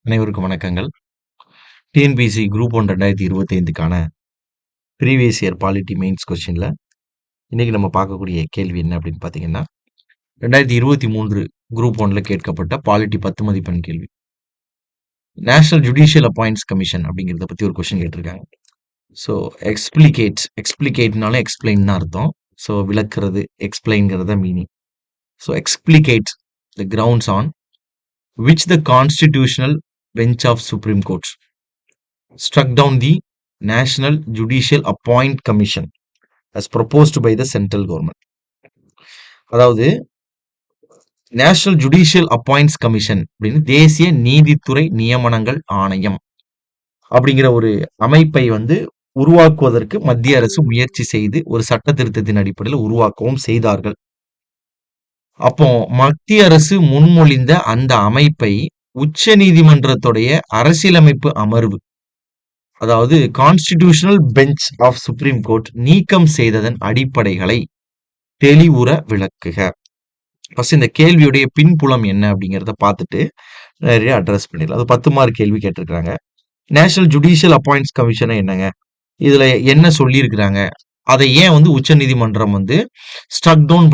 அனைவருக்கும் வணக்கங்கள். TNPSC group 1 2025க்கான ப்ரீவியஸ் இயர் பாலிட்டி மெயின்ஸ் கொஸ்டின்ல இன்னைக்கு நம்ம பார்க்கக்கூடிய கேள்வி என்ன அப்படின்னு பார்த்தீங்கன்னா, 2023 குரூப் 1ல கேட்கப்பட்ட பாலிட்டி 10 மதிப்பெண் கேள்வி. நேஷனல் ஜுடிஷியல் அப்பாயிண்ட்ஸ் கமிஷன் அப்படிங்கிறத பத்தி ஒரு கொஸ்டின் கேட்டிருக்காங்க. ஸோ எக்ஸ்பிளிகேட்னாலும் எக்ஸ்பிளைன் தான் அர்த்தம். ஸோ விளக்குறது, எக்ஸ்பிளைன்கிறது meaning. So explicate the grounds on which the constitutional bench of Supreme Court struck down the National Judicial Appoint Commission as proposed by the central government. அதாவது national judicial appoints commission அப்படின்னு தேசிய நீதித்துறை நியமனங்கள் ஆணையம் அப்படிங்கிற ஒரு அமைப்பை உருவாக்குவதற்கு மத்திய அரசு முயற்சி செய்து ஒரு சட்ட திருத்தத்தின் அடிப்படையில் உருவாக்கவும் செய்தார்கள். அப்போ மத்திய அரசு முன்மொழிந்த அந்த அமைப்பை உச்ச நீதிமன்றத்துடைய அரசியலமைப்பு அமர்வு, அதாவது constitutional bench of supreme court நீக்கம் செய்ததன் அடிப்படைகளை தெளிவுற விளக்குக. ஃபர்ஸ்ட் இந்த கேள்வியுடைய பின்புலம் என்ன அப்படிங்கிறத பார்த்துட்டு நிறைய அட்ரஸ் பண்ணிடலாம். அது 10 மார்க் கேள்வி கேட்டிருக்கிறாங்க. நேஷனல் ஜுடிஷியல் அப்பாயிண்ட்ஸ் கமிஷனை என்னங்க, இதுல என்ன சொல்லியிருக்கிறாங்க, அதை ஏன் உச்ச நீதிமன்றம் ஸ்ட்ரக் டவுன்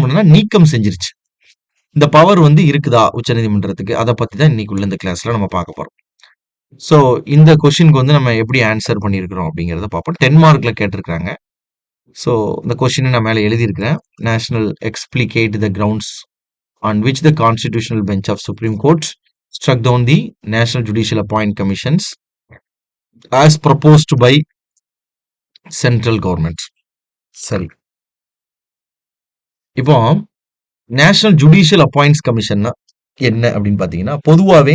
பண்ணா நீக்கம் செஞ்சிருச்சு, இந்த பவர் இருக்குதா உச்ச நீதிமன்றத்துக்கு, அதை பத்தி தான் இன்னைக்குள்ள இந்த கிளாஸ்ல நம்ம பார்க்க போறோம். ஸோ இந்த கொஸ்டினுக்கு நம்ம எப்படி ஆன்சர் பண்ணியிருக்கிறோம் அப்படிங்கிறத பார்ப்போம். 10 மார்க்ல கேட்டிருக்காங்க. ஸோ இந்த கொஸ்டினை நான் மேலே எழுதியிருக்கிறேன். National explicate the grounds on which the constitutional bench of supreme Court struck down the national judicial appoint commissions as proposed by central government. சரி, இப்போ நேஷனல் ஜுடிஷியல் அப்பாயிண்ட்ஸ் கமிஷன் என்ன அப்படின்னு பாத்தீங்கன்னா, பொதுவாவே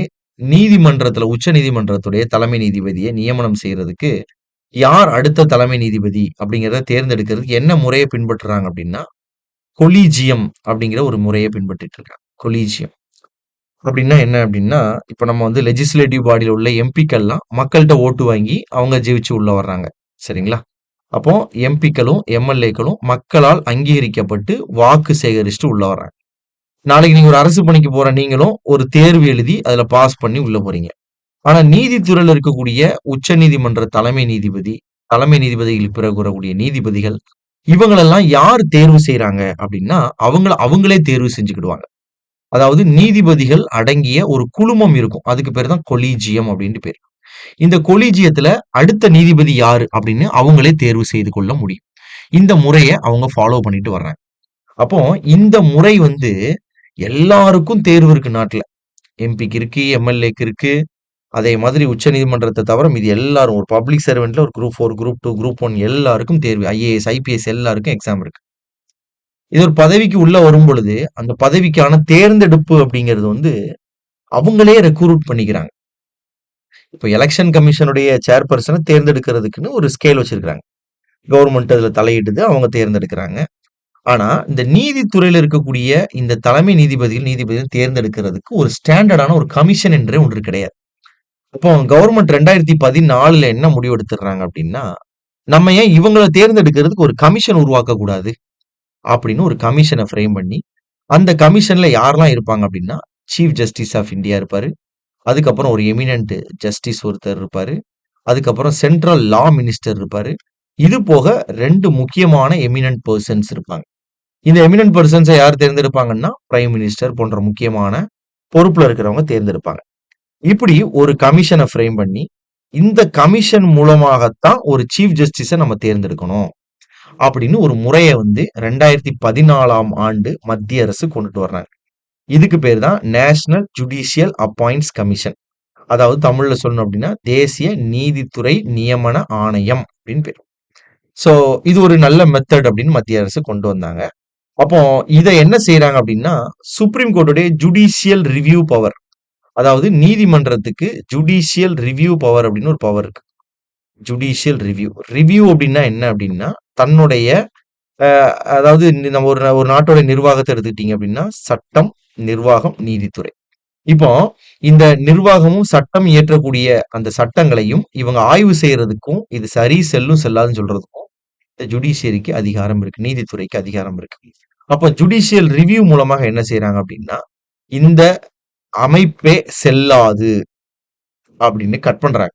நீதிமன்றத்துல உச்ச நீதிமன்றத்துடைய தலைமை நீதிபதியை நியமனம் செய்யறதுக்கு யார் அடுத்த தலைமை நீதிபதி அப்படிங்கிறத தேர்ந்தெடுக்கிறதுக்கு என்ன முறையை பின்பற்றுறாங்க அப்படின்னா, கொலீஜியம் அப்படிங்கிற ஒரு முறையை பின்பற்றிட்டு இருக்காங்க. கொலீஜியம் அப்படின்னா என்ன அப்படின்னா, இப்ப நம்ம லெஜிஸ்லேட்டிவ் பாடியில உள்ள எம்பிக்கள்லாம் மக்கள்கிட்ட ஓட்டு வாங்கி அவங்க ஜெயிச்சு உள்ள வர்றாங்க. சரிங்களா? அப்போ எம்பிக்களும் எம்எல்ஏக்களும் மக்களால் அங்கீகரிக்கப்பட்டு வாக்கு சேகரிச்சுட்டு உள்ள வர்றாங்க. நாளைக்கு நீங்க ஒரு அரசு பணிக்கு போற நீங்களும் ஒரு தேர்வு எழுதி அதுல பாஸ் பண்ணி உள்ள போறீங்க. ஆனா நீதித்துறையில இருக்கக்கூடிய உச்ச நீதிமன்ற தலைமை நீதிபதிகளுக்கு பிறகு வரக்கூடிய நீதிபதிகள் இவங்களெல்லாம் யார் தேர்வு செய்யறாங்க அப்படின்னா, அவங்களே தேர்வு செஞ்சுக்கிடுவாங்க. அதாவது நீதிபதிகள் அடங்கிய ஒரு குழுமம் இருக்கும். அதுக்கு பேர் தான் கொலீஜியம் அப்படின்னு பேர். இந்த கொலீஜியத்துல அடுத்த நீதிபதி யாரு அப்படின்னு அவங்களே தேர்வு செய்து கொள்ள முடியும். இந்த முறையை அவங்க ஃபாலோ பண்ணிட்டு வர்றாங்க. அப்போ இந்த முறை எல்லாருக்கும் தேர்வு இருக்கு நாட்டுல. எம்பிக்கு இருக்கு, எம்எல்ஏக்கு இருக்கு. அதே மாதிரி உச்ச நீதிமன்றத்தை தவிர மீது எல்லாரும் ஒரு பப்ளிக் சர்வெண்ட்ல ஒரு குரூப் 4, குரூப் 2, குரூப் 1 எல்லாருக்கும் தேர்வு. ஐஏஎஸ், ஐபிஎஸ் எல்லாருக்கும் எக்ஸாம் இருக்கு. இது ஒரு பதவிக்கு உள்ள வரும் பொழுது அந்த பதவிக்கான தேர்ந்தெடுப்பு அப்படிங்கிறது அவங்களே ரெக்ரூட் பண்ணிக்கிறாங்க. இப்போ எலெக்ஷன் கமிஷனுடைய சேர்பர்சனை தேர்ந்தெடுக்கிறதுக்குன்னு ஒரு ஸ்கேல் வச்சிருக்காங்க. கவர்மெண்ட் அதுல தலையிடுது, அவங்க தேர்ந்தெடுக்கிறாங்க. ஆனா இந்த நீதித்துறையில இருக்கக்கூடிய இந்த தலைமை நீதிபதிகள் தேர்ந்தெடுக்கிறதுக்கு ஒரு ஸ்டாண்டர்டான ஒரு கமிஷன் என்றே ஒன்று கிடையாது. அப்போ கவர்மெண்ட் 2014 என்ன முடிவு எடுத்துடுறாங்க அப்படின்னா, நம்ம ஏன் இவங்களை தேர்ந்தெடுக்கிறதுக்கு ஒரு கமிஷன் உருவாக்க கூடாது அப்படின்னு ஒரு கமிஷனை ஃப்ரேம் பண்ணி, அந்த கமிஷன்ல யாரெல்லாம் இருப்பாங்க அப்படின்னா, சீஃப் ஜஸ்டிஸ் ஆஃப் இந்தியா இருப்பாரு, அதுக்கப்புறம் ஒரு எமினன்ட் ஜஸ்டிஸ் ஒருத்தர் இருப்பாரு, அதுக்கப்புறம் சென்ட்ரல் லா மினிஸ்டர் இருப்பாரு, இது போக 2 முக்கியமான எமினன்ட் பர்சன்ஸ் இருப்பாங்க. இந்த எமினன்ட் பர்சன்ஸை யார் தேர்ந்தெடுப்பாங்கன்னா, பிரைம் மினிஸ்டர் போன்ற முக்கியமான பொறுப்புல இருக்கிறவங்க தேர்ந்தெடுப்பாங்க. இப்படி ஒரு கமிஷனை ஃப்ரேம் பண்ணி, இந்த கமிஷன் மூலமாகத்தான் ஒரு சீஃப் ஜஸ்டிஸை நம்ம தேர்ந்தெடுக்கணும் அப்படின்னு ஒரு முறையை 2014ஆம் ஆண்டு மத்திய அரசு கொண்டுட்டு வர்றாங்க. இதுக்கு பேர் தான் நேஷனல் ஜுடிஷியல் அப்பாயிண்ட்ஸ் கமிஷன். அதாவது தமிழ்ல சொல்லணும் அப்படின்னா தேசிய நீதித்துறை நியமன ஆணையம் அப்படின்னு பேர். சோ இது ஒரு நல்ல மெத்தட் அப்படின்னு மத்திய அரசு கொண்டு வந்தாங்க. அப்போ இதை என்ன செய்யறாங்க அப்படின்னா, சுப்ரீம் கோர்ட்டுடைய ஜுடிஷியல் ரிவ்யூ பவர், அதாவது நீதிமன்றத்துக்கு ஜுடிஷியல் ரிவ்யூ பவர் அப்படின்னு ஒரு பவர் இருக்கு. ஜுடிஷியல் ரிவ்யூ அப்படின்னா என்ன அப்படின்னா, தன்னுடைய அதாவது நம்ம ஒரு நாட்டோட நிர்வாகத்தை எடுத்துக்கிட்டீங்க அப்படின்னா, சட்டம், நிர்வாகம், நீதித்துறை. இப்போ இந்த நிர்வாகமும் சட்டம் இயற்றக்கூடிய அந்த சட்டங்களையும் இவங்க ஆய்வு செய்யறதுக்கும், இது சரி செல்லும் செல்லாதுன்னு சொல்றதுக்கும் இந்த ஜுடிஷியரிக்கு அதிகாரம் இருக்கு, நீதித்துறைக்கு அதிகாரம் இருக்கு. அப்ப ஜுடிஷியல் ரிவ்யூ மூலமாக என்ன செய்யறாங்க அப்படின்னா, இந்த அமைப்பே செல்லாது அப்படின்னு கட் பண்றாங்க.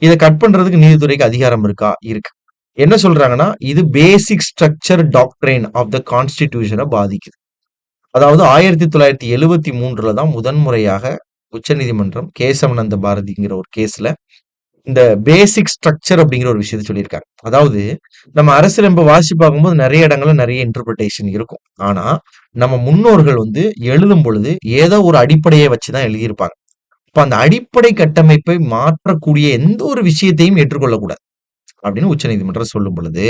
இத கட் பண்றதுக்கு நீதித்துறைக்கு அதிகாரம் இருக்கா? இருக்கு. என்ன சொல்றாங்கன்னா, இது basic structure doctrine of the கான்ஸ்டிடியூஷன பாதிக்குது. அதாவது 1973ல தான் முதன்முறையாக உச்சநீதிமன்றம் கேசவனந்த பாரதிங்கிற ஒரு கேஸ்ல இந்த பேசிக் ஸ்ட்ரக்சர் அப்படிங்கிற ஒரு விஷயத்த சொல்லியிருக்காங்க. அதாவது நம்ம அரசியலமைப்ப வாசிச்சு பார்க்கும்போது நெறைய இடங்கள்ல நெறைய இன்டர்பிரிட்டேஷன் இருக்கும். ஆனா, நம்ம முன்னோர்கள் வந்து எழுதும் பொழுது ஏதோ ஒரு அடிப்படைய வச்சு தான் எழுதியிருப்பாங்க. அப்ப அந்த அடிப்படை கட்டமைப்பை மாற்றக்கூடிய எந்த ஒரு விஷயத்தையும் ஏற்றுக்கொள்ளக்கூடாது. அப்படின்னு உச்சநீதிமன்றம் சொல்லும் பொழுது,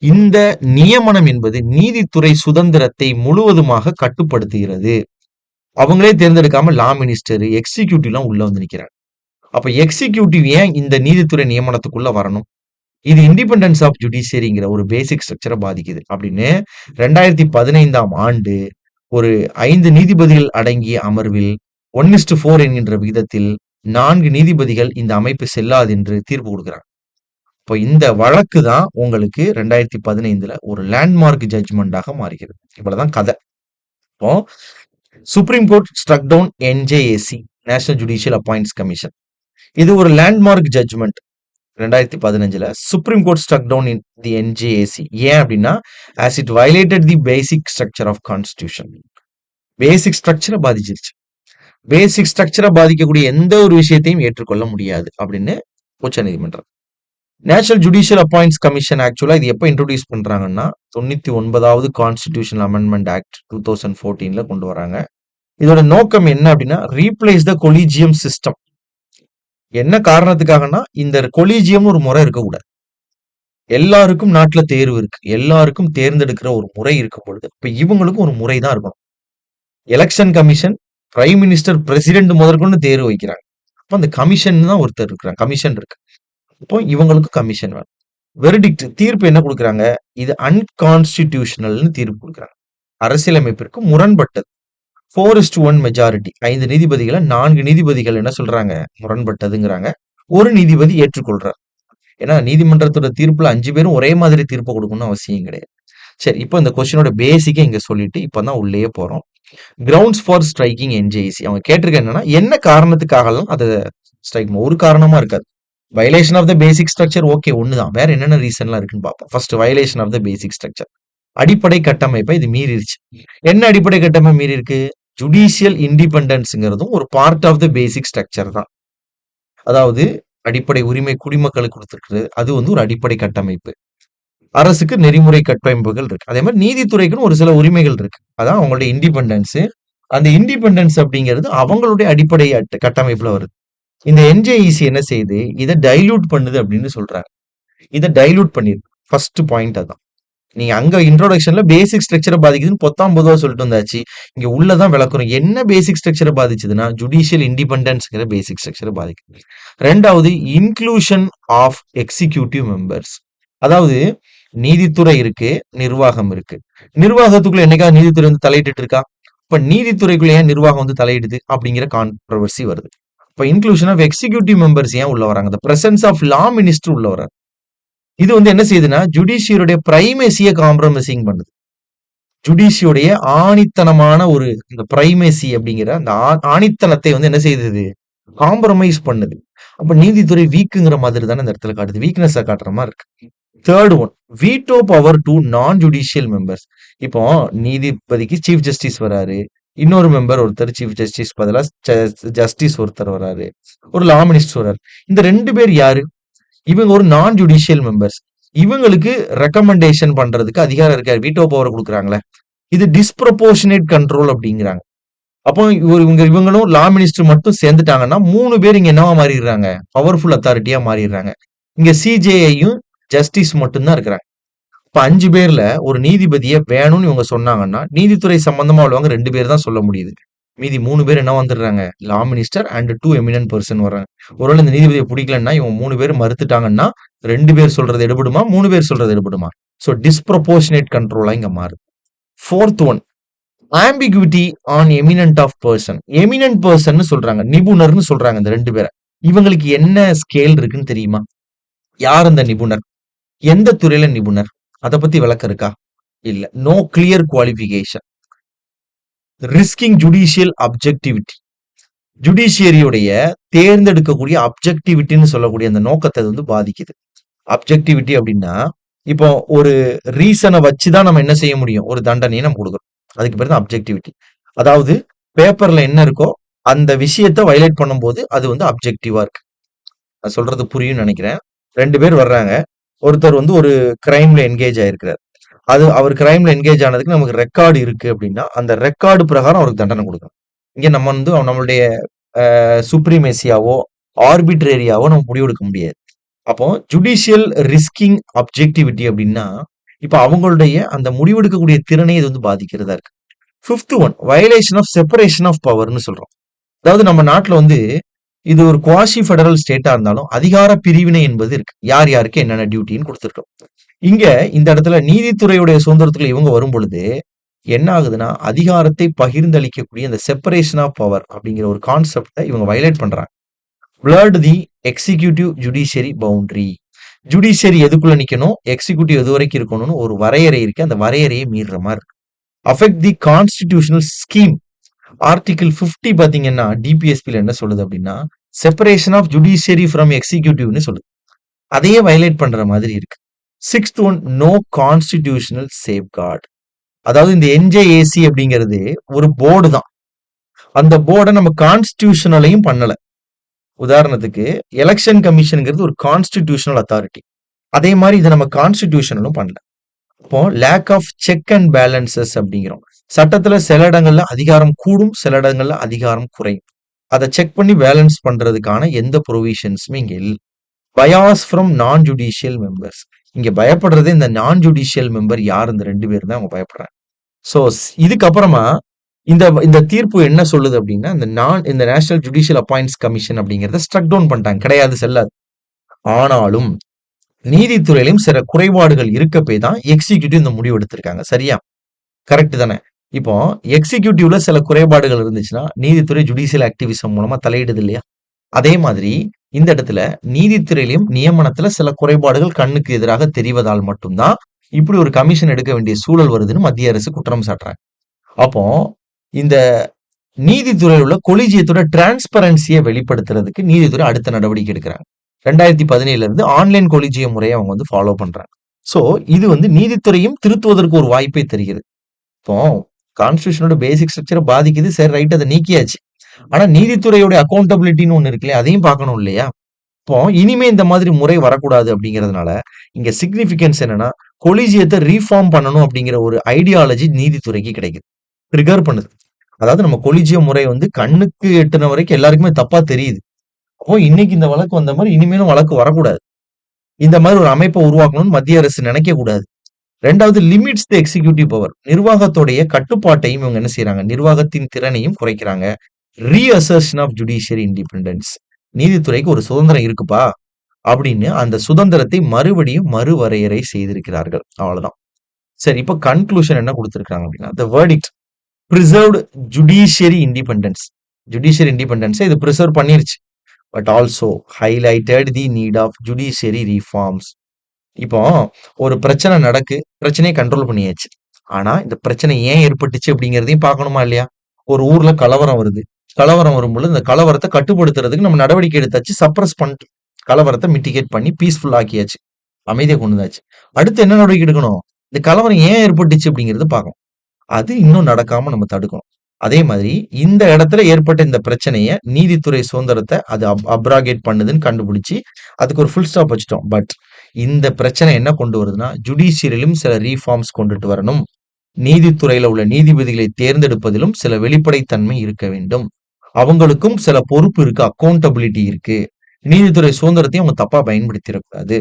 இந்த நியமனம் என்பது நீதித்துறை சுதந்திரத்தை முழுவதுமாக கட்டுப்படுத்துகிறது. அவங்களே தேர்ந்தெடுக்காம லா மினிஸ்டர், எக்ஸிக்யூட்டிவ்லாம் உள்ள வந்து நிக்கிறாங்க. அப்ப எக்ஸிக்யூட்டிவ் ஏன் இந்த நீதித்துறை நியமனத்துக்குள்ள வரணும்? இது இண்டிபெண்டன்ஸ் ஆஃப் ஜுடிஷியரிங்கிற ஒரு பேசிக் ஸ்ட்ரக்சர பாதிக்குது. அப்படின்னு 2015ஆம் ஆண்டு ஒரு 5 நீதிபதிகள் அடங்கிய அமர்வில் 1:4 என்கின்ற விகிதத்தில் 4 நீதிபதிகள் இந்த அமைப்பு செல்லாது என்று தீர்ப்பு குடுக்குறாங்க. இப்போ இந்த வழக்கு தான் உங்களுக்கு 2015ல ஒரு லேண்ட்மார்க் ஜட்ஜ்மெண்டாக மாறுகிறது. இவ்வளவுதான் கதை. இப்போ Supreme Court struck down NJAC, national judicial appoints commission. இது ஒரு லேண்ட்மார்க் ஜட்ஜ்மெண்ட். 2015ல Supreme Court struck down in the NJAC. ஏன் அப்படின்னா, as it violated the basic structure of constitution. பேசிக் ஸ்ட்ரக்சரை பாதிச்சிருச்சு. பேசிக் ஸ்ட்ரக்சரை பாதிக்கக்கூடிய எந்த ஒரு விஷயத்தையும் ஏற்றுக்கொள்ள முடியாது அப்படின்னு உச்சநீதிமன்றம். நேஷனல் ஜுடிஷியல் அப்பாயிண்ட்ஸ் கமிஷன் ஆக்சுவலா இது எப்ப இன்ட்ரோடியூஸ் பண்றாங்கன்னா 99வது கான்ஸ்டிடியூஷனல் அமெண்ட்மெண்ட் ஆக்ட் 2014ல கொண்டு வராங்க. இதோட நோக்கம் என்ன அப்படின்னா, ரீப்ளேஸ் த கொலீஜியம் சிஸ்டம். என்ன காரணத்துக்காகனா, இந்த கொலீஜியம் ஒரு முறை இருக்கக்கூடாது. எல்லாருக்கும் நாட்டுல தேர்வு இருக்கு. எல்லாருக்கும் தேர்ந்தெடுக்கிற ஒரு முறை இருக்கும் பொழுது, இப்ப இவங்களுக்கும் ஒரு முறை தான் இருக்கணும். Election commission, prime minister, president முதற்கொண்டு தேர்வு வைக்கிறாங்க. அப்ப அந்த கமிஷன் தான் ஒருத்தர் இருக்கிறாங்க. கமிஷன் இருக்கு. இப்போ இவங்களுக்கு கமிஷன் வேணும். வெர்டிக்ட் தீர்ப்பு என்ன குடுக்குறாங்க? இது அன்கான்ஸ்டிடியூஷனல்னு தீர்ப்பு குடுக்குறாங்க. அரசியலமைப்பிற்கு முரண்பட்டது. 4:1 மெஜாரிட்டி. 5 நீதிபதிகள 4 நீதிபதிகள் என்ன சொல்றாங்க? முரண்பட்டதுங்கிறாங்க. ஒரு நீதிபதி ஏற்றுக்கொள்றார். ஏன்னா நீதிமன்றத்தோட தீர்ப்புல 5 பேரும் ஒரே மாதிரி தீர்ப்பு குடுக்கணும்னு அவசியம் கிடையாது. சரி, இப்போ இந்த கொஸ்டினோட பேசிக்க இங்க சொல்லிட்டு இப்பதான் உள்ளேயே போறோம். Grounds for striking NJC. அவங்க கேட்டிருக்க என்னன்னா, என்ன காரணத்துக்காகலாம் அத ஸ்ட்ரைக் ஒரு காரணமா இருக்காது. Violation of the basic structure okay ஒண்ணுதான். வேற என்னென்ன ரீசன்லாம் இருக்குன்னு பார்ப்போம். First violation of the basic structure. அடிப்படை கட்டமைப்பை இது மீறிருச்சு. என்ன அடிப்படை கட்டமைப்பு மீறி இருக்கு? ஜுடிஷியல் இண்டிபெண்டன்ஸ்ங்கிறதும் ஒரு part of the basic structure தான். அதாவது அடிப்படை உரிமை குடிமக்களுக்கு கொடுத்திருக்கிறது. அது வந்து ஒரு அடிப்படை கட்டமைப்பு. அரசுக்கு நெறிமுறை கட்டமைப்புகள் இருக்கு. அதே மாதிரி நீதித்துறைக்குன்னு ஒரு சில உரிமைகள் இருக்கு. அதான் அவங்களுடைய இண்டிபெண்டன்ஸ். அந்த இண்டிபெண்டன்ஸ் அப்படிங்கிறது அவங்களுடைய அடிப்படை கட்டமைப்புல வருது. இந்த என்ஜேஇசி என்ன செய்யுது? இத டைல்யூட் பண்ணுது அப்படின்னு சொல்றாங்க. இத டைல்யூட் பண்ணிருக்கு. ஃபர்ஸ்ட் பாயிண்ட் அதான். நீங்க அங்க இன்ட்ரோடக்ஷன்ல பேசிக் ஸ்ட்ரக்சர பாதிக்குதுன்னு பொத்தாம் பொதுவா சொல்லிட்டு வந்தாச்சு. இங்க உள்ளதான் விளக்குறோம். என்ன பேசிக் ஸ்ட்ரக்சர பாதிச்சதுன்னா, ஜுடிஷியல் இண்டிபெண்டன்ஸ்ங்கிற பேசிக் ஸ்ட்ரக்சர பாதிக்குது. 2வது இன்க்ளூஷன் ஆஃப் எக்ஸிகியூட்டிவ் மெம்பர்ஸ். அதாவது நீதித்துறை இருக்கு, நிர்வாகம் இருக்கு. நிர்வாகத்துக்குள்ள என்னைக்காவது நீதித்துறை வந்து தலையிட்டு இருக்கா? இப்ப நீதித்துறைக்குள்ள ஏன் நிர்வாகம் வந்து தலையிடுது அப்படிங்கிற கான்ட்ரோவர்சி வருது. இப்ப இன்க்ளூஷன் ஆஃப் எக்ஸிகியூட்டிவ் மெம்பர்ஸ் ஏன் உள்ள வராங்க? பிரசன்ஸ் ஆஃப் லா மினிஸ்டர் உள்ள வராங்க. இது வந்து என்ன செய்யுதுன்னா, ஜுடிஷியருடைய பிரைமேசிய காம்ப்ரமைசிங் பண்ணுது. ஜுடிஷியோடைய ஆணித்தனமான ஒரு இந்த பிரைமேசி அப்படிங்கிற அந்த ஆணித்தனத்தை வந்து என்ன செய்யுது? காம்ப்ரமைஸ் பண்ணுது. அப்ப நீதித்துறை வீக்குங்கிற மாதிரி தானே இந்த இடத்துல காட்டுது. வீக்னஸ காட்டுற மாதிரி இருக்கு. Third one, veto power to நான் ஜுடிஷியல் மெம்பர்ஸ். இப்போ நீதிபதிக்கு சீஃப் ஜஸ்டிஸ் வராரு. இன்னொரு மெம்பர் ஒருத்தர் சீஃப் ஜஸ்டிஸ் பதிலா ஜஸ்டிஸ் ஒருத்தர் வராரு. ஒரு லா மினிஸ்டர் வராரு. இந்த 2 பேர் யாரு? இவங்க ஒரு நான் ஜுடிஷியல் மெம்பர்ஸ். இவங்களுக்கு ரெக்கமெண்டேஷன் பண்றதுக்கு அதிகாரம் இருக்காரு. வீட்டோ பவர் குடுக்குறாங்களே. இது டிஸ்ப்ரொபோர்ஷனேட் கண்ட்ரோல் அப்படிங்கிறாங்க. அப்போ இவங்களும் லா மினிஸ்டர் மட்டும் சேர்ந்துட்டாங்கன்னா 3 பேர் இங்க என்னவா மாறிடுறாங்க? பவர்ஃபுல் அத்தாரிட்டியா மாறிடுறாங்க. இங்க சிஜேஐயும் ஜஸ்டிஸ் மட்டும் தான் இருக்கிறாங்க. இப்ப 5 பேர்ல ஒரு நீதிபதிய வேணும்னு இவங்க சொன்னாங்கன்னா, நீதித்துறை சம்பந்தமா உள்ளவங்க 2 பேர் தான் சொல்ல முடியுது. மீதி 3 பேர் என்ன வந்துடுறாங்க? லா மினிஸ்டர் அண்ட் 2 எமினன்ட் பெர்சன் வர்றாங்க. ஒருவேளை இந்த நீதிபதியை பிடிக்கலன்னா இவங்க 3 பேர் மறுத்துட்டாங்கன்னா 2 பேர் சொல்றது எடுபடுமா? 3 பேர் சொல்றது எடுபடுமா? சோ டிஸ்ப்ரொபோர்ஷனேட் கண்ட்ரோலா இங்க மாறுது. Fourth one, ambiguity on eminent of person. Eminent person சொல்றாங்க, நிபுணர்னு சொல்றாங்க இந்த 2 பேரை. இவங்களுக்கு என்ன ஸ்கேல் இருக்குன்னு தெரியுமா? யார் அந்த நிபுணர்? எந்த துறையில நிபுணர்? அத பத்தி விளக்கம் இருக்கா? இல்ல. No clear qualification. Risking judicial objectivity. ஜுடிஷியரியுடைய தேர்ந்தெடுக்கக்கூடிய அப்ஜெக்டிவிட்டின்னு சொல்லக்கூடிய அந்த நோக்கத்தை அது வந்து பாதிக்குது. அப்ஜெக்டிவிட்டி அப்படின்னா, இப்போ ஒரு ரீசனை வச்சுதான் நம்ம என்ன செய்ய முடியும்? ஒரு தண்டனையை நம்ம கொடுக்குறோம். அதுக்கு பேர் தான் அப்ஜெக்டிவிட்டி. அதாவது பேப்பர்ல என்ன இருக்கோ அந்த விஷயத்த வயலேட் பண்ணும்போது அது வந்து அப்ஜெக்டிவா இருக்கு. நான் சொல்றது புரியும்னு நினைக்கிறேன். 2 பேர் வர்றாங்க. ஒருத்தர் வந்து ஒரு கிரைம்ல என்கேஜ் ஆயிருக்கிறார். அவர் கிரைம்ல என்கேஜ் ஆனதுக்கு நமக்கு ரெக்கார்டு இருக்கு அப்படின்னா, அந்த ரெக்கார்டு பிரகாரம் அவருக்கு தண்டனை கொடுக்கணும். இங்க நம்ம வந்து நம்மளுடைய சுப்ரீமேசியாவோ, ஆர்பிட்ரேரியாவோ நம்ம முடிவெடுக்க முடியாது. அப்போ ஜுடிஷியல் ரிஸ்கிங் அப்ஜெக்டிவிட்டி அப்படின்னா, இப்ப அவங்களுடைய அந்த முடிவெடுக்கக்கூடிய திறனை இது வந்து பாதிக்கிறதா இருக்கு. 5th one violation of separation of பவர்ன்னு சொல்றோம். அதாவது நம்ம நாட்டுல வந்து இது ஒரு குவாசி ஃபெடரல் ஸ்டேட்டா இருந்தாலும் அதிகார பிரிவினை என்பது இருக்கு. யார் யாருக்கு என்னென்ன டியூட்டின்னு கொடுத்துருக்கோம். இங்க இந்த இடத்துல நீதித்துறையுடைய சுதந்திரத்துல இவங்க வரும் பொழுது என்ன ஆகுதுன்னா, அதிகாரத்தை பகிர்ந்தளிக்கக்கூடிய அந்த செப்பரேஷன் ஆஃப் பவர் அப்படிங்கிற ஒரு கான்செப்டை இவங்க வயலேட் பண்றாங்க. blurred தி எக்ஸிகியூட்டிவ் ஜுடிஷியரி பவுண்டரி. ஜுடிஷியரி எதுக்குள்ள நிக்கணும், எக்ஸிகியூட்டிவ் எது வரைக்கும் இருக்கணும்னு ஒரு வரையறை இருக்கு. அந்த வரையறையை மீறுற மாதிரி இருக்கு. அஃபெக்ட் தி கான்ஸ்டிடியூஷனல் ஸ்கீம். ஆர்டிகிள் 50 பாத்தீங்கன்னா டிபிஎஸ்பில என்ன சொல்லுது அப்படின்னா, செப்பரேஷன் ஆஃப் ஜுடிஷியரி ஃப்ரம் எக்ஸிகியூட்டிவ்னு சொல்லுது. அதையே வயலேட் பண்ற மாதிரி இருக்கு. 6th one no constitutional safeguard. அதாவது இந்த என்ஜேஏசி அப்படிங்கிறது ஒரு போர்டு தான். அந்த போர்டை நம்ம கான்ஸ்டிடியூஷனலையும் பண்ணல. உதாரணத்துக்கு எலெக்ஷன் கமிஷன்ங்கிறது ஒரு கான்ஸ்டிடியூஷனல் அத்தாரிட்டி. அதே மாதிரி இதை நம்ம கான்ஸ்டிடியூஷனலும் பண்ணல. இப்போ lack of check and balances அப்படிங்கிறோம். சட்டத்துல சில இடங்கள்ல அதிகாரம் கூடும், சில இடங்கள்ல அதிகாரம் குறையும். அதை செக் பண்ணி பேலன்ஸ் பண்றதுக்கான எந்த ப்ரொவிஷன்ஸுமே இங்க இல்லை. பயாஸ் ஃப்ரம் நான் ஜுடிஷியல் மெம்பர்ஸ். இங்க பயப்படுறது இந்த நான் ஜுடிஷியல் மெம்பர் யார்? இந்த 2 பேர் தான் அவங்க பயப்படுறாங்க. ஸோ இதுக்கப்புறமா இந்த இந்த தீர்ப்பு என்ன சொல்லுது அப்படின்னா, இந்த நேஷனல் ஜுடிஷியல் அப்பாயிண்ட்ஸ் கமிஷன் அப்படிங்கறத ஸ்ட்ரக் டவுன் பண்ணிட்டாங்க. கிடையாது, செல்லாது. ஆனாலும் நீதித்துறையிலும் சில குறைபாடுகள் இருக்கப்பே தான் எக்ஸிகியூட்டிவ் இந்த முடிவு எடுத்திருக்காங்க. சரியா? கரெக்ட் தானே? இப்போ எக்ஸிகியூட்டிவ்ல சில குறைபாடுகள் இருந்துச்சுன்னா நீதித்துறை ஜுடிஷியல் ஆக்டிவிசம் மூலமா தலையிடுது இல்லையா? அதே மாதிரி இந்த இடத்துல நீதித்துறையிலும் நியமனத்துல சில குறைபாடுகள் கண்ணுக்கு எதிராக தெரிவதால் மட்டும்தான் இப்படி ஒரு கமிஷன் எடுக்க வேண்டிய சூழல் வருதுன்னு மத்திய அரசு குற்றம் சாட்டுறாங்க. அப்போ இந்த நீதித்துறையில் உள்ள கொலிஜியத்தோட டிரான்ஸ்பரன்சியை வெளிப்படுத்துறதுக்கு நீதித்துறை அடுத்த நடவடிக்கை எடுக்கிறாங்க. 2017 இருந்து ஆன்லைன் கொலிஜிய முறையை அவங்க வந்து ஃபாலோ பண்றாங்க. சோ இது வந்து நீதித்துறையும் திருத்துவதற்கு ஒரு வாய்ப்பை தருகிறது. இப்போ கான்ஸ்டிடியூஷனோட பேசிக் ஸ்ட்ரக்சரை பாதிக்குது, சரி ரைட், அதை நீக்கியாச்சு. ஆனா நீதித்துறையோட அக்கௌண்டபிலிட்டின்னு ஒண்ணு இருக்கு இல்லையா, அதையும் பார்க்கணும் இல்லையா? இப்போ இனிமே இந்த மாதிரி முறை வரக்கூடாது அப்படிங்கிறதுனால இங்க சிக்னிபிகன்ஸ் என்னன்னா, கொலிஜியத்தை ரீஃபார்ம் பண்ணணும் அப்படிங்கிற ஒரு ஐடியாலஜி நீதித்துறைக்கு கிடைக்குது, ட்ரிகர் பண்ணுது. அதாவது நம்ம கொலிஜிய முறை வந்து கண்ணுக்கு எட்டுன வரைக்கும் எல்லாருக்குமே தப்பா தெரியுது. அப்போ இன்னைக்கு இந்த வழக்கு வந்த மாதிரி இனிமேலும் வழக்கு வரக்கூடாது. இந்த மாதிரி ஒரு அமைப்பை உருவாக்கணும்னு மத்திய அரசு நினைக்க கூடாது. 2வது லிமிட்ஸ் தி எக்ஸிகியூட்டிவ் பவர். நிர்வாகத்துடைய கட்டுப்பாட்டையும் இவங்க என்ன செய்யறாங்க, நிர்வாகத்தின் திறனையும் குறைக்கிறாங்க. ரீஅசர்ஷன் ஆஃப் ஜுடிஷியரி இண்டிபெண்டன்ஸ். நீதித்துறைக்கு ஒரு சுதந்திரம் இருக்குப்பா அப்படின்னு அந்த சுதந்திரத்தை மறுபடியும் மறுவரையறை செய்திருக்கிறார்கள். அவ்வளவுதான். சரி, இப்ப கன்க்ளூஷன் என்ன கொடுத்திருக்காங்க அப்படின்னா, the verdict preserved judiciary independence. Judiciary independence இது ப்ரிசர்வ் பண்ணிருச்சு. But also highlighted the need of judiciary reforms. இப்போ ஒரு பிரச்சனை நடக்கு, பிரச்சனையை கண்ட்ரோல் பண்ணியாச்சு. ஆனா இந்த பிரச்சனை ஏன் ஏற்பட்டுச்சு அப்படிங்கிறதையும் பார்க்கணுமா இல்லையா? ஒரு ஊர்ல கலவரம் வருது. கலவரம் வரும்பொழுது இந்த கலவரத்தை கட்டுப்படுத்துறதுக்கு நம்ம நடவடிக்கை எடுத்தாச்சு, சப்ரஸ் பண்ணிட்டு கலவரத்தை மிட்டிகேட் பண்ணி பீஸ்ஃபுல் ஆக்கியாச்சு, அமைதியை கொண்டு வந்தாச்சு. அடுத்து என்ன நடவடிக்கை எடுக்கணும்? இந்த கலவரம் ஏன் ஏற்பட்டுச்சு அப்படிங்கிறது பார்க்கணும். அது இன்னும் நடக்காம நம்ம தடுக்கணும். அதே மாதிரி இந்த இடத்துல ஏற்பட்ட இந்த பிரச்சனைய நீதித்துறை சுதந்திரத்தை அது அப்ராகேட் பண்ணுதுன்னு கண்டுபிடிச்சு அதுக்கு ஒரு ஃபுல் ஸ்டாப் வச்சுட்டோம். பட் இந்த பிரச்சனை என்ன கொண்டு வருதுன்னா, ஜுடிஷியரிலும் சில ரீஃபார்ம்ஸ் கொண்டுட்டு வரணும். நீதித்துறையில உள்ள நீதிபதிகளை தேர்ந்தெடுப்பதிலும் சில வெளிப்படைத்தன்மை இருக்க வேண்டும். அவங்களுக்கும் சில பொறுப்பு இருக்கு, அக்கௌண்டபிலிட்டி இருக்கு. நீதித்துறை சுதந்திரத்தையும் அவங்க தப்பா பயன்படுத்திடக்கூடாது.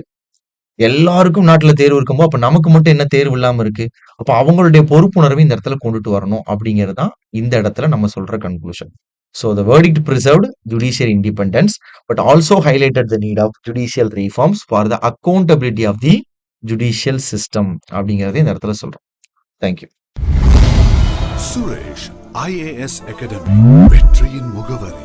எல்லாருக்கும் நாட்டுல தேர்வு இருக்கும்போது அப்ப நமக்கு மட்டும் என்ன தேர்வு இல்லாம இருக்கு? அப்ப அவங்களுடைய பொறுப்புணர்வை இந்த இடத்துல கொண்டுட்டு வரணும் அப்படிங்கிறது தான் இந்த இடத்துல நம்ம சொல்ற conclusion. So the verdict preserved judiciary independence, but also highlighted the need of judicial reforms for the accountability of the judicial system அப்படிங்கறதை இந்த இடத்துல சொல்றோம். Thank you. Suresh IAS academy வெற்றியின் முகவரி.